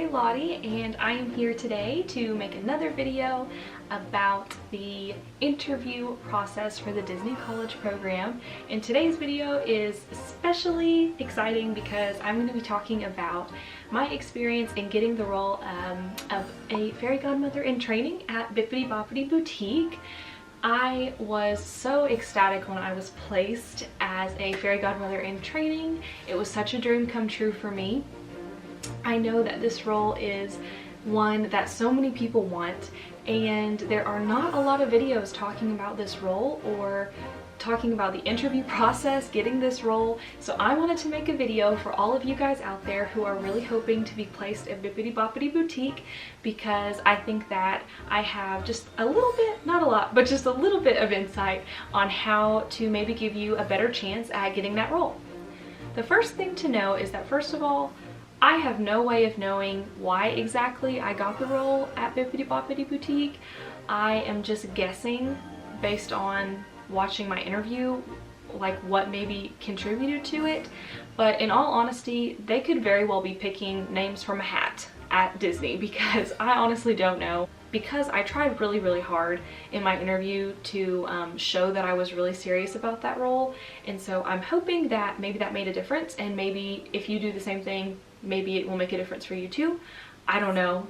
Mary-Lottie, and I am here today to make another video about the interview process for the Disney College program. And today's video is especially exciting because I'm going to be talking about my experience in getting the role of a fairy godmother in training at Bibbidi Bobbidi Boutique. I was so ecstatic when I was placed as a fairy godmother in training. It was such a dream come true for me. I know that this role is one that so many people want, and there are not a lot of videos talking about this role or talking about the interview process, getting this role. So I wanted to make a video for all of you guys out there who are really hoping to be placed at Bibbidi Bobbidi Boutique, because I think that I have just a little bit, not a lot, but just a little bit of insight on how to maybe give you a better chance at getting that role. The first thing to know is that, first of all, I have no way of knowing why exactly I got the role at Bibbidi Bobbidi Boutique. I am just guessing based on watching my interview, like what maybe contributed to it. But in all honesty, they could very well be picking names from a hat at Disney, because I honestly don't know. Because I tried really hard in my interview to show that I was really serious about that role, and so I'm hoping that maybe that made a difference, and maybe if you do the same thing, maybe it will make a difference for you too. I don't know.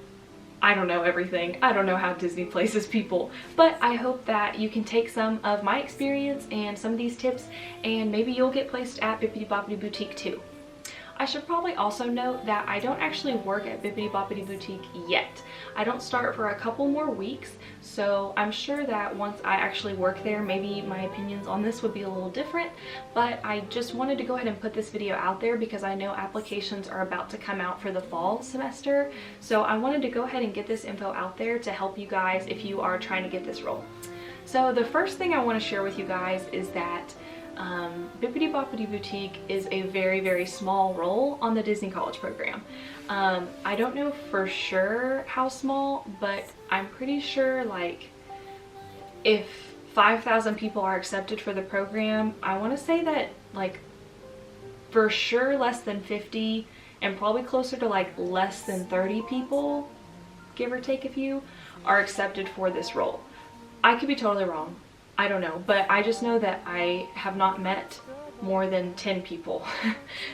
I don't know everything. I don't know how Disney places people, but I hope that you can take some of my experience and some of these tips, and maybe you'll get placed at Bibbidi Bobbidi Boutique too. I should probably also note that I don't actually work at Bibbidi Bobbidi Boutique yet. I don't start for a couple more weeks, so I'm sure that once I actually work there, maybe my opinions on this would be a little different, but I just wanted to go ahead and put this video out there because I know applications are about to come out for the fall semester, so I wanted to go ahead and get this info out there to help you guys if you are trying to get this role. So the first thing I want to share with you guys is that Bibbidi Bobbidi Boutique is a very small role on the Disney College program. I don't know for sure how small, but I'm pretty sure like if 5,000 people are accepted for the program, I want to say that like for sure less than 50 and probably closer to like less than 30 people, give or take a few, are accepted for this role. I could be totally wrong. I don't know, but I just know that I have not met more than 10 people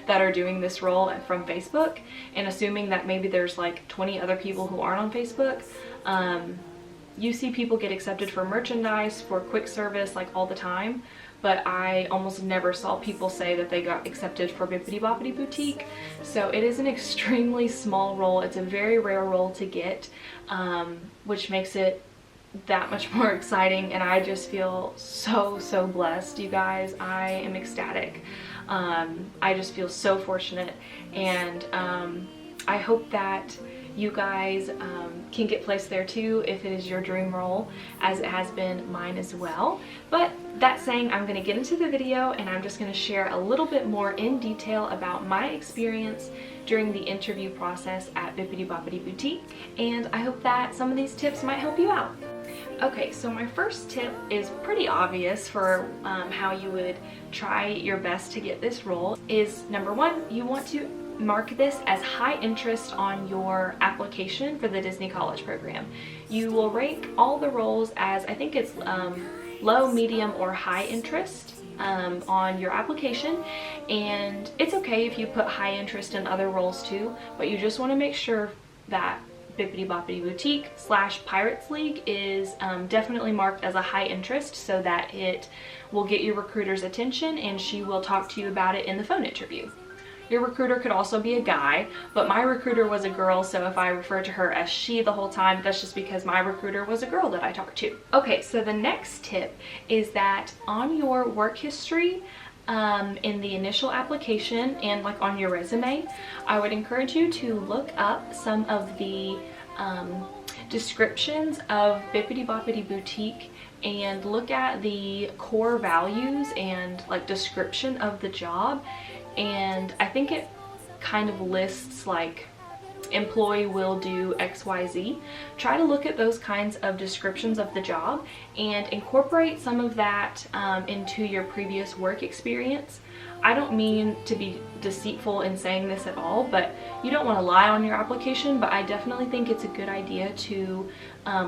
that are doing this role from Facebook, and assuming that maybe there's like 20 other people who aren't on Facebook. You see people get accepted for merchandise, for quick service, like all the time, but I almost never saw people say that they got accepted for Bibbidi Bobbidi Boutique. So it is an extremely small role. It's a very rare role to get, which makes it that much more exciting, and I just feel so blessed, you guys. I am ecstatic. I just feel so fortunate, and I hope that you guys can get placed there too if it is your dream role, as it has been mine as well. But that saying, I'm going to get into the video, and I'm just going to share a little bit more in detail about my experience during the interview process at Bibbidi Bobbidi Boutique, and I hope that some of these tips might help you out. Okay, so my first tip is pretty obvious for how you would try your best to get this role. Is number one, you want to mark this as high interest on your application for the Disney College program. You will rank all the roles as, I think it's low, medium, or high interest on your application, and it's okay if you put high interest in other roles too, but you just want to make sure that Bibbidi Bobbidi Boutique / Pirates League is definitely marked as a high interest, so that it will get your recruiter's attention and she will talk to you about it in the phone interview. Your recruiter could also be a guy, but my recruiter was a girl, so if I refer to her as she the whole time, that's just because my recruiter was a girl that I talked to. Okay, so the next tip is that on your work history, in the initial application and like on your resume, I would encourage you to look up some of the descriptions of Bibbidi Bobbidi Boutique and look at the core values and like description of the job. And I think it kind of lists like employee will do XYZ. Try to look at those kinds of descriptions of the job and incorporate some of that into your previous work experience. I don't mean to be deceitful in saying this at all, but you don't want to lie on your application, but I definitely think it's a good idea to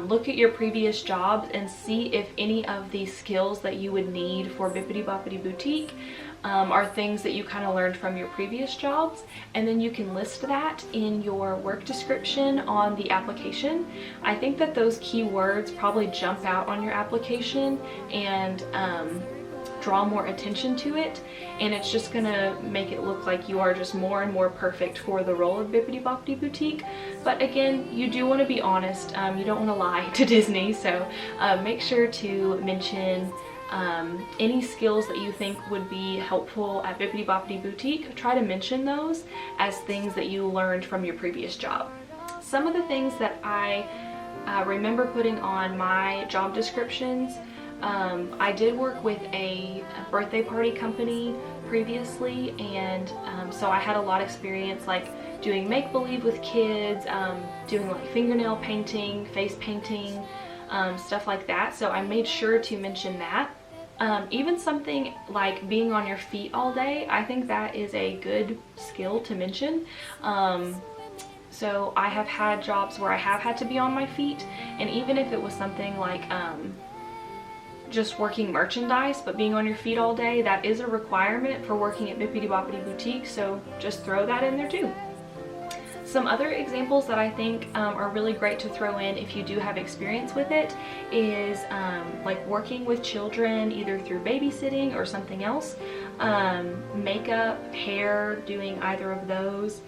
look at your previous jobs and see if any of these skills that you would need for Bibbidi Bobbidi Boutique are things that you kind of learned from your previous jobs, and then you can list that in your work description on the application. I think that those keywords probably jump out on your application and draw more attention to it, and it's just gonna make it look like you are just more and more perfect for the role of Bibbidi Bobbidi Boutique. But again, you do want to be honest. You don't want to lie to Disney, so make sure to mention any skills that you think would be helpful at Bibbidi Bobbidi Boutique. Try to mention those as things that you learned from your previous job. Some of the things that I remember putting on my job descriptions, I did work with a birthday party company previously, and so I had a lot of experience like doing make-believe with kids, doing like fingernail painting, face painting, stuff like that. So I made sure to mention that. Even something like being on your feet all day, I think that is a good skill to mention. So I have had jobs where I have had to be on my feet, and even if it was something like just working merchandise, but being on your feet all day, that is a requirement for working at Bibbidi Bobbidi Boutique, so just throw that in there too. Some other examples that I think are really great to throw in if you do have experience with it is like working with children either through babysitting or something else. Makeup, hair, doing either of those.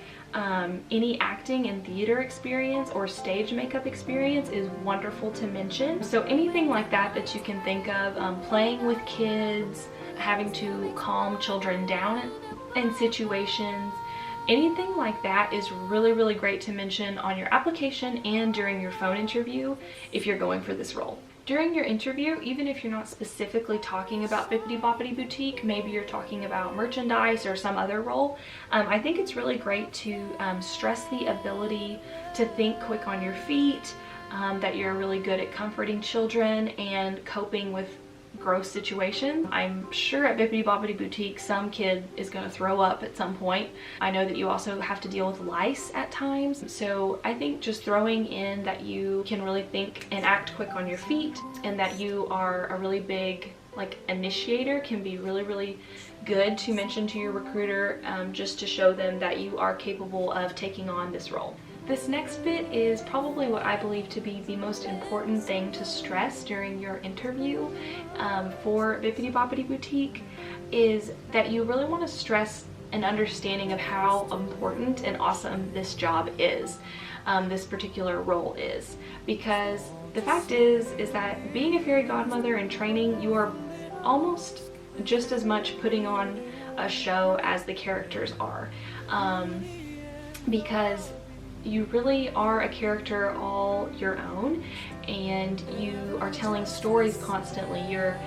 Any acting and theater experience or stage makeup experience is wonderful to mention. So anything like that that you can think of, playing with kids, having to calm children down in situations, anything like that is really, really great to mention on your application and during your phone interview if you're going for this role. During your interview, even if you're not specifically talking about Bibbidi Bobbidi Boutique, maybe you're talking about merchandise or some other role, I think it's really great to stress the ability to think quick on your feet, that you're really good at comforting children and coping with gross situations. I'm sure at Bibbidi Bobbidi Boutique some kid is going to throw up at some point. I know that you also have to deal with lice at times, so I think just throwing in that you can really think and act quick on your feet and that you are a really big like initiator can be really, really good to mention to your recruiter, just to show them that you are capable of taking on this role. This next bit is probably what I believe to be the most important thing to stress during your interview for Bibbidi Bobbidi Boutique, is that you really want to stress an understanding of how important and awesome this job is, this particular role is. Because the fact is that being a fairy godmother in training, you are almost just as much putting on a show as the characters are, because you really are a character all your own, and you are telling stories constantly. You're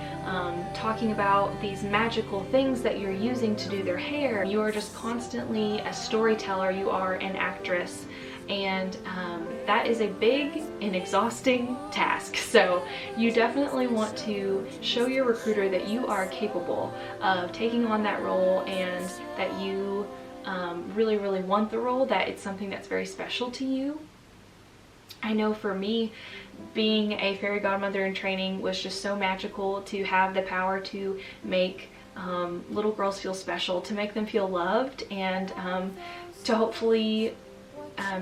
talking about these magical things that you're using to do their hair. You are just constantly a storyteller. You are an actress, and that is a big and exhausting task. So you definitely want to show your recruiter that you are capable of taking on that role, and that you really, really want the role, that it's something that's very special to you. I know for me, being a fairy godmother in training was just so magical, to have the power to make little girls feel special, to make them feel loved, and to hopefully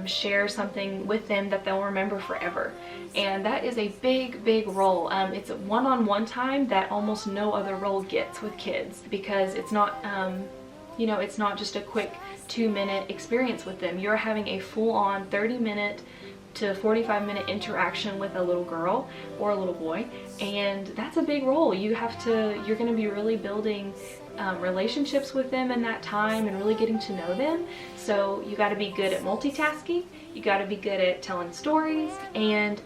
share something with them that they'll remember forever. And that is a big, big role. It's a one-on-one time that almost no other role gets with kids, because it's not you know, it's not just a quick 2-minute experience with them. You're having a full-on 30-minute to 45-minute interaction with a little girl or a little boy, and that's a big role. You're going to be really building relationships with them in that time and really getting to know them. So you got to be good at multitasking. You got to be good at telling stories, and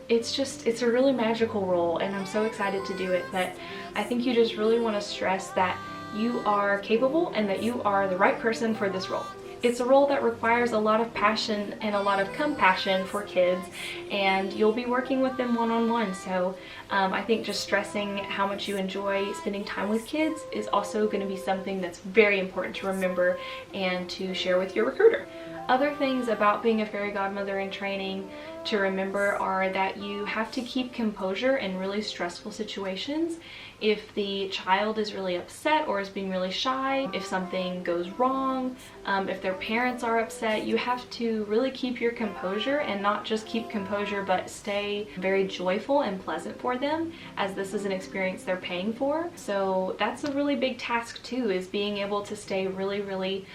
it's a really magical role, and I'm so excited to do it. But I think you just really want to stress that you are capable and that you are the right person for this role. It's a role that requires a lot of passion and a lot of compassion for kids, and you'll be working with them one-on-one. So I think just stressing how much you enjoy spending time with kids is also going to be something that's very important to remember and to share with your recruiter. Other things about being a fairy godmother in training to remember are that you have to keep composure in really stressful situations. If the child is really upset or is being really shy, if something goes wrong, if their parents are upset, you have to really keep your composure, and not just keep composure but stay very joyful and pleasant for them, as this is an experience they're paying for. So that's a really big task too, is being able to stay really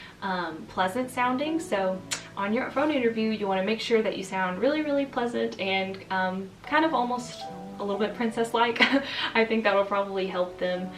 pleasant sounding. So on your phone interview, you want to make sure that you sound really pleasant and kind of almost a little bit princess-like. I think that'll probably help them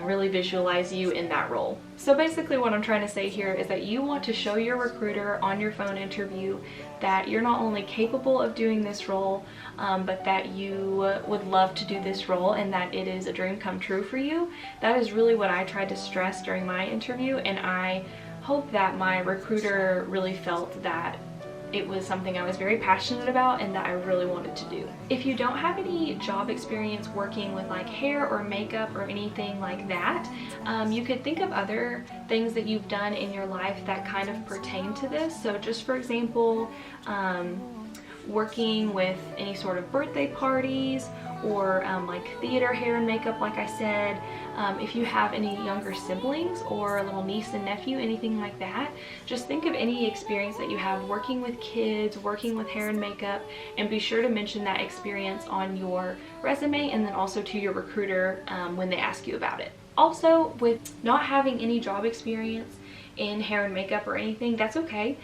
really visualize you in that role. So basically what I'm trying to say here is that you want to show your recruiter on your phone interview that you're not only capable of doing this role, but that you would love to do this role and that it is a dream come true for you. That is really what I tried to stress during my interview, and I hope that my recruiter really felt that it was something I was very passionate about and that I really wanted to do. If you don't have any job experience working with like hair or makeup or anything like that, you could think of other things that you've done in your life that kind of pertain to this. So just for example, working with any sort of birthday parties, or like theater hair and makeup, like I said. If you have any younger siblings or a little niece and nephew, anything like that, just think of any experience that you have working with kids, working with hair and makeup, and be sure to mention that experience on your resume and then also to your recruiter when they ask you about it. Also, with not having any job experience in hair and makeup or anything, that's okay.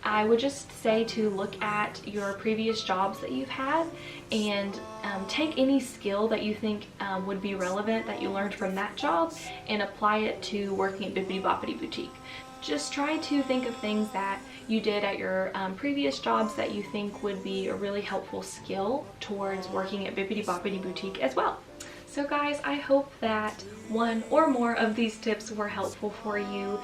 I would just say to look at your previous jobs that you've had and take any skill that you think would be relevant that you learned from that job and apply it to working at Bibbidi Bobbidi Boutique. Just try to think of things that you did at your previous jobs that you think would be a really helpful skill towards working at Bibbidi Bobbidi Boutique as well. So guys, I hope that one or more of these tips were helpful for you.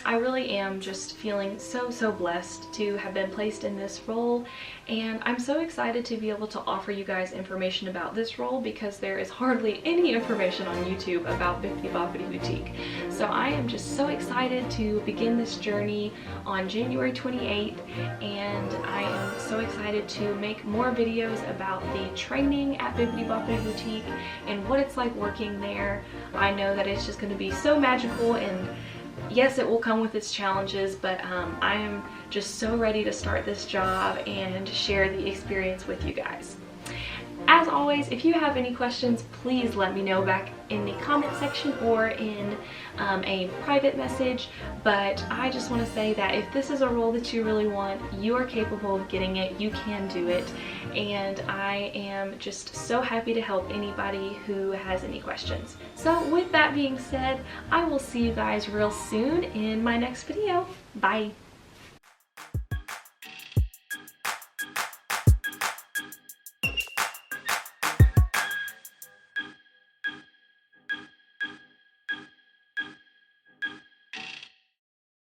I really am just feeling so blessed to have been placed in this role, and I'm so excited to be able to offer you guys information about this role because there is hardly any information on YouTube about Bibbidi Bobbidi Boutique. So I am just so excited to begin this journey on January 28th, and I am so excited to make more videos about the training at Bibbidi Bobbidi Boutique and what it's like working there. I know that it's just going to be so magical, and yes, it will come with its challenges, but I am just so ready to start this job and share the experience with you guys. As always, if you have any questions, please let me know back in the comment section or in a private message. But I just want to say that if this is a role that you really want, you are capable of getting it, you can do it, and I am just so happy to help anybody who has any questions. So with that being said, I will see you guys real soon in my next video. Bye!